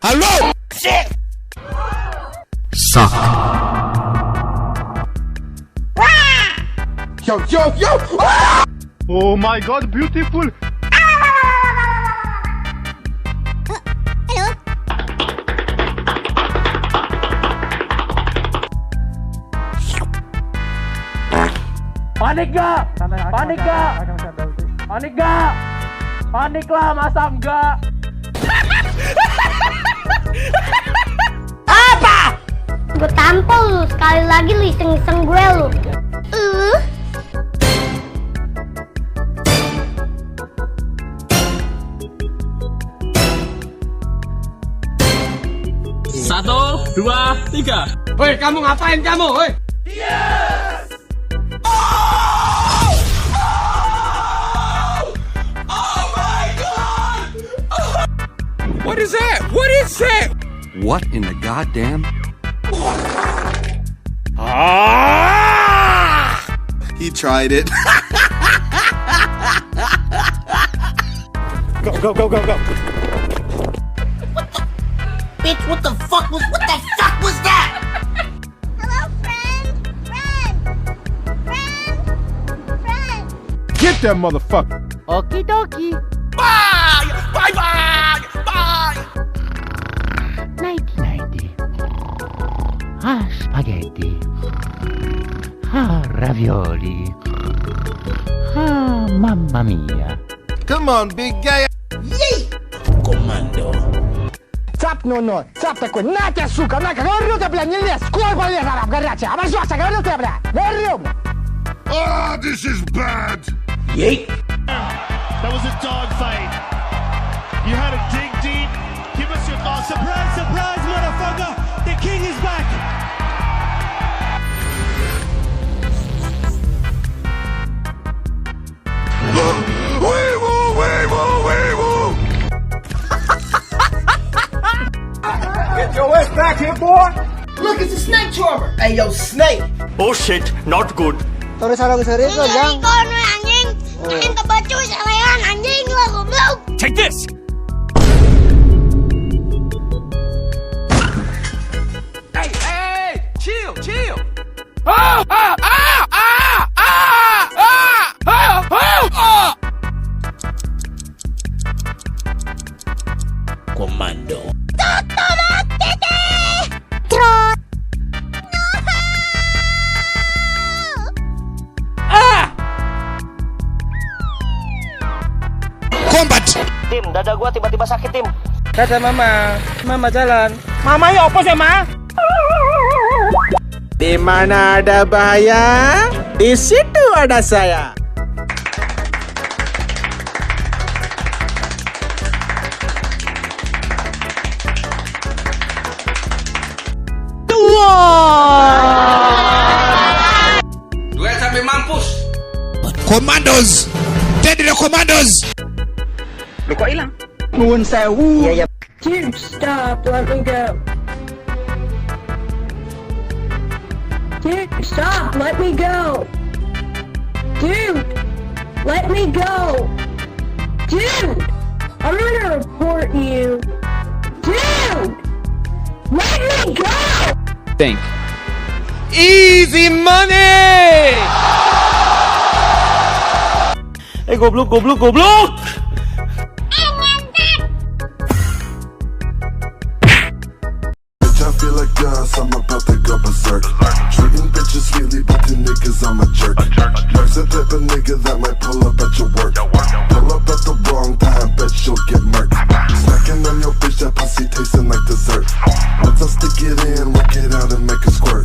Halo! Shit! Suck. Yo! Oh my god, beautiful! Hello? Panik gak? Panik gak? Panik gak? Panik lah, masa enggak? Apa? Gue tampol lu, sekali lagi lu iseng-iseng gue lu. Satu, dua, tiga. Woi, kamu ngapain kamu? Woi! What is that? What is that? What in the goddamn? He tried it. Go! Bitch, what the fuck was that? Hello, friend? Friend? Get that motherfucker! Okie dokie. Bye! Nighty. Ah, spaghetti. Ah, ravioli. Ah, mamma mia. Come on, big guy. Цап, цап такой, на тебя, сука, на-ка, говорю ты, блядь, не лезь, сколько лез, араб, горячий, обожжешься, говорю ты, блядь, говорю, блядь. Oh, this is bad. That was a dog fight. You had to dig deep. Give us your thoughts. Surprise, motherfucker! The king is back! Wee-woo! Get your ass back here, boy! Look, it's a snake charmer. Hey, yo, snake. Oh shit, not good. Ikaw ano anjing? Anjing kebacu selean anjing lah goblok. Take this! Hey! Chill! Komando. Trot. Combat! Tim, dada gua tiba-tiba sakit, Tim. Kata Mama jalan. Mama ya apa sih, Ma? Di mana ada bahaya, di situ ada saya. Duel sampai mampus. Commandos! Jadi the commandos! Lu kok hilang? Nuwun sewu. Iya. Dude, stop, let me go. Dude, stop, let me go. Dude, let me go. Dude, I'm gonna report you. Dude, let me go. Think. Easy money! Goblok. I feel like us, I'm about to go berserk. Treating bitches sweetly, but the niggas I'm a jerk. Mark's the type of nigga that might pull up at your work. Pull up at the wrong time, bet you'll get murked. Snacking on your bitch, that pussy tasting like dessert. Once I stick it in, work it out and make it squirt.